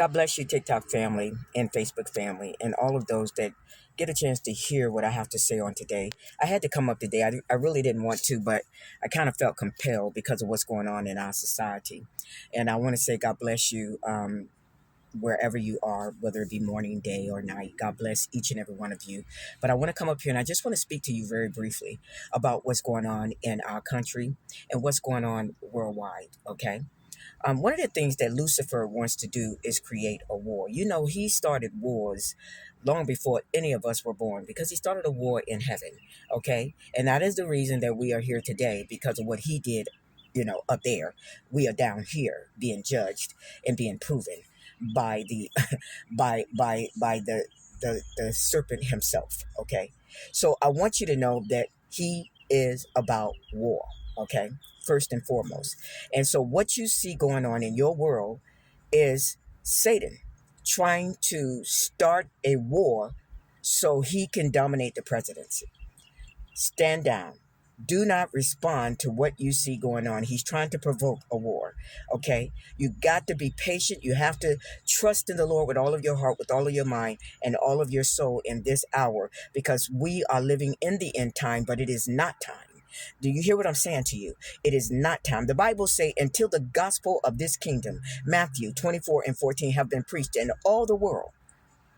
God bless you, TikTok family and Facebook family, and all of those that get a chance to hear what I have to say on today. I had to come up today. I really didn't want to, but I kind of felt compelled because of what's going on in our society. And I want to say, God bless you, wherever you are, whether it be morning, day, or night. God bless each and every one of you. But I want to come up here and I just want to speak to you very briefly about what's going on in our country and what's going on worldwide, okay? One of the things that Lucifer wants to do is create a war. You know, he started wars long before any of us were born because he started a war in heaven, okay? And that is the reason that we are here today because of what he did, up there. We are down here being judged and being proven by the by the serpent himself, okay? So I want you to know that he is about war, okay? First and foremost. And so what you see going on in your world is Satan trying to start a war so he can dominate the presidency. Stand down. Do not respond to what you see going on. He's trying to provoke a war. Okay? You got to be patient. You have to trust in the Lord with all of your heart, with all of your mind, and all of your soul in this hour because we are living in the end time, but it is not time. Do you hear what I'm saying to you? It is not time. The Bible say until the gospel of this kingdom, Matthew 24:14, have been preached in all the world,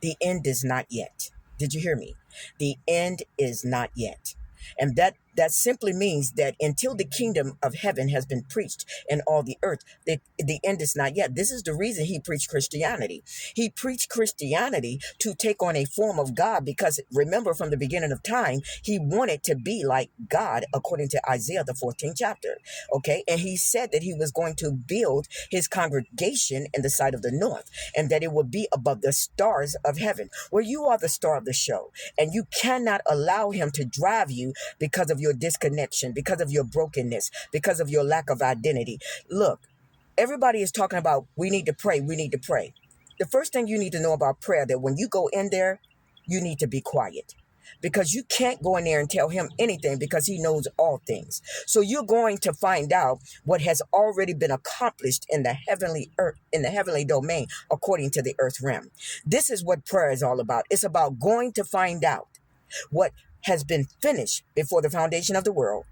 the end is not yet. Did you hear me? The end is not yet. And that simply means that until the kingdom of heaven has been preached in all the earth, the end is not yet. This is the reason he preached Christianity. He preached Christianity to take on a form of God because remember from the beginning of time, he wanted to be like God according to Isaiah, the 14th chapter. Okay. And he said that he was going to build his congregation in the side of the north and that it would be above the stars of heaven. Well, you are the star of the show and you cannot allow him to drive you because of your disconnection, because of your brokenness, because of your lack of identity. Look, everybody is talking about we need to pray, we need to pray. The first thing you need to know about prayer, that when you go in there, you need to be quiet. Because you can't go in there and tell him anything because he knows all things. So you're going to find out what has already been accomplished in the heavenly earth, in the heavenly domain, according to the earth realm. This is what prayer is all about. It's about going to find out what has been finished before the foundation of the world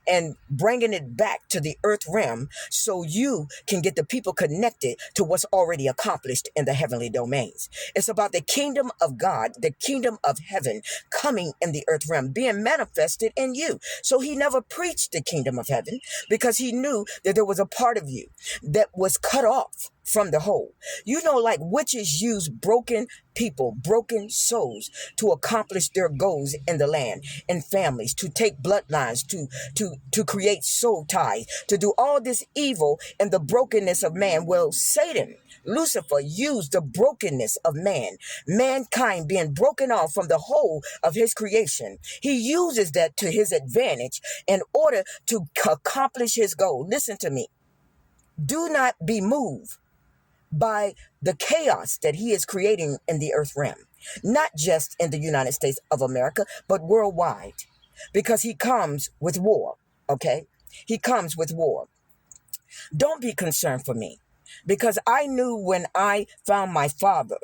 and bringing it back to the earth realm so you can get the people connected to what's already accomplished in the heavenly domains. It's about the kingdom of God, the kingdom of heaven coming in the earth realm, being manifested in you. So he never preached the kingdom of heaven because he knew that there was a part of you that was cut off from the whole. You know, like witches use broken people, broken souls to accomplish their goals in the land and families, to take bloodlines, to create soul ties, to do all this evil and the brokenness of man. Well, Satan, Lucifer, used the brokenness of man, mankind being broken off from the whole of his creation. He uses that to his advantage in order to accomplish his goal. Listen to me. Do not be moved by the chaos that he is creating in the earth realm, not just in the United States of America, but worldwide, because he comes with war, okay? He comes with war. Don't be concerned for me, because I knew when I found my father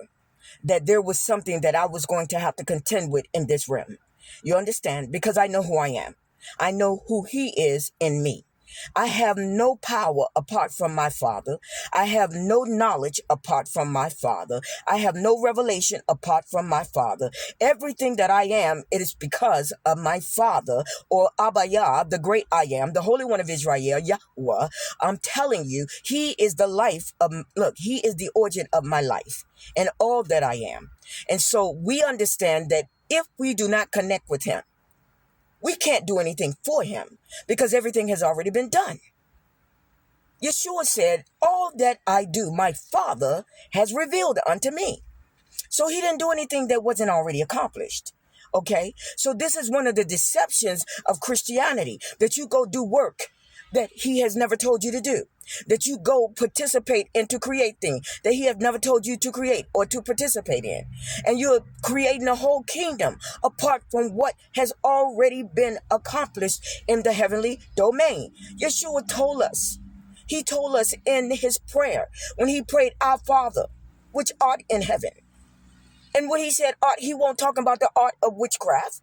that there was something that I was going to have to contend with in this realm. You understand? Because I know who I am. I know who he is in me. I have no power apart from my Father. I have no knowledge apart from my Father. I have no revelation apart from my Father. Everything that I am, it is because of my Father, or Abba Yah, the great I am, the Holy One of Israel, Yahweh. I'm telling you, he is the life of, he is the origin of my life and all that I am. And so we understand that if we do not connect with him, we can't do anything for him because everything has already been done. Yeshua said, all that I do, my Father has revealed unto me. So he didn't do anything that wasn't already accomplished. Okay? So this is one of the deceptions of Christianity, that you go do work that he has never told you to do, that you go participate and to create things that he has never told you to create or to participate in. And you're creating a whole kingdom apart from what has already been accomplished in the heavenly domain. Yeshua told us, he told us in his prayer, when he prayed, our Father, which art in heaven. And when he said art, he won't talk about the art of witchcraft.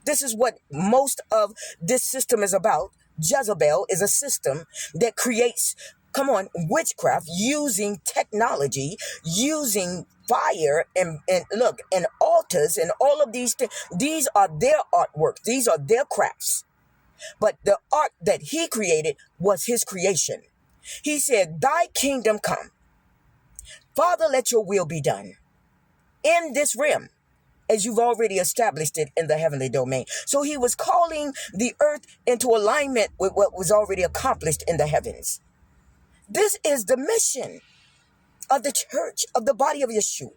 This is what most of this system is about. Jezebel is a system that creates, come on, witchcraft using technology, using fire and look, and altars and all of these things. These are their artworks. These are their crafts. But the art that he created was his creation. He said, thy kingdom come. Father, let your will be done in this realm as you've already established it in the heavenly domain. So he was calling the earth into alignment with what was already accomplished in the heavens. This is the mission of the church, of the body of Yeshua,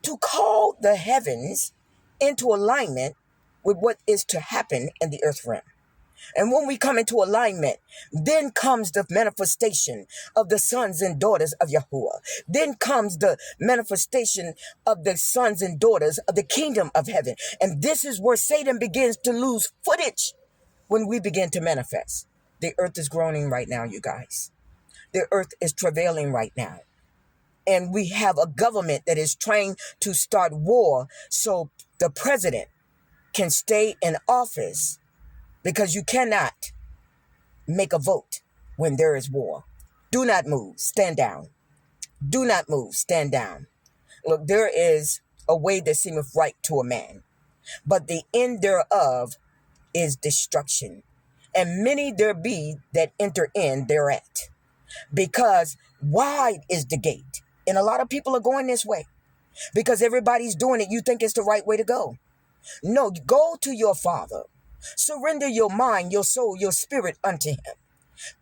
to call the heavens into alignment with what is to happen in the earth realm. And when we come into alignment, then comes the manifestation of the sons and daughters of Yahuwah. Then comes the manifestation of the sons and daughters of the kingdom of heaven. And this is where Satan begins to lose footage when we begin to manifest. The earth is groaning right now, you guys. The earth is travailing right now. And we have a government that is trying to start war so the president can stay in office, because you cannot make a vote when there is war. Do not move. Stand down. Do not move. Stand down. Look, there is a way that seemeth right to a man, but the end thereof is destruction. And many there be that enter in thereat. Because wide is the gate. And a lot of people are going this way. Because everybody's doing it. You think it's the right way to go. No, go to your Father. Surrender your mind, your soul, your spirit unto him.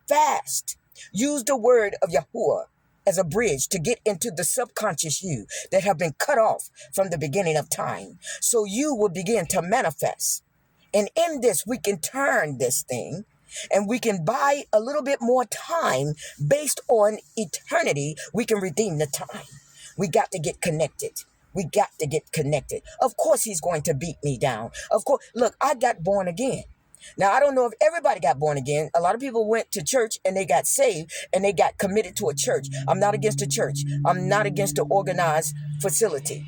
Fast. Use the word of Yahuwah as a bridge to get into the subconscious you that have been cut off from the beginning of time. So you will begin to manifest. And in this, we can turn this thing and we can buy a little bit more time based on eternity. We can redeem the time. We got to get connected. We got to get connected. Of course, he's going to beat me down. Of course, look, I got born again. Now, I don't know if everybody got born again. A lot of people went to church and they got saved and they got committed to a church. I'm not against the church. I'm not against the organized facility.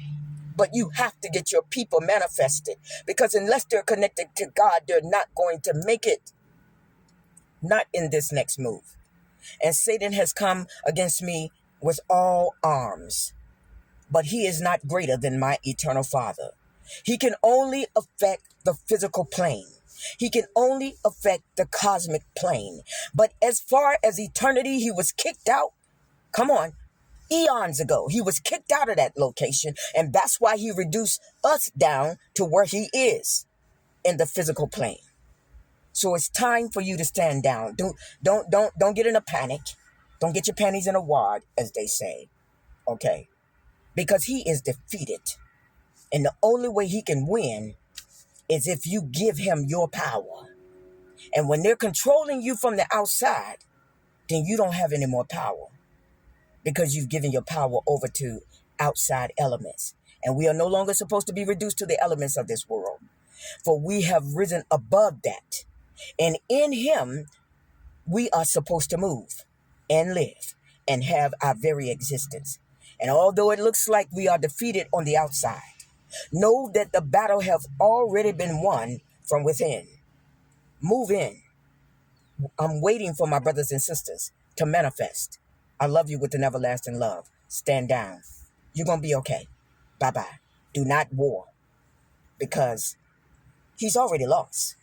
But you have to get your people manifested, because unless they're connected to God, they're not going to make it. Not in this next move. And Satan has come against me with all arms. But he is not greater than my eternal Father. He can only affect the physical plane. He can only affect the cosmic plane. But as far as eternity, he was kicked out. Come on. Eons ago, he was kicked out of that location. And that's why he reduced us down to where he is in the physical plane. So it's time for you to stand down. Don't get in a panic. Don't get your panties in a wad, as they say. Okay. Because he is defeated. And the only way he can win is if you give him your power. And when they're controlling you from the outside, then you don't have any more power. Because you've given your power over to outside elements. And we are no longer supposed to be reduced to the elements of this world. For we have risen above that. And in him, we are supposed to move and live and have our very existence. And although it looks like we are defeated on the outside, know that the battle has already been won from within. Move in. I'm waiting for my brothers and sisters to manifest. I love you with an everlasting love. Stand down. You're going to be okay. Bye-bye. Do not war. Because he's already lost.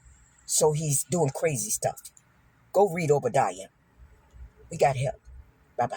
So he's doing crazy stuff. Go read Obadiah. We got help. Bye-bye.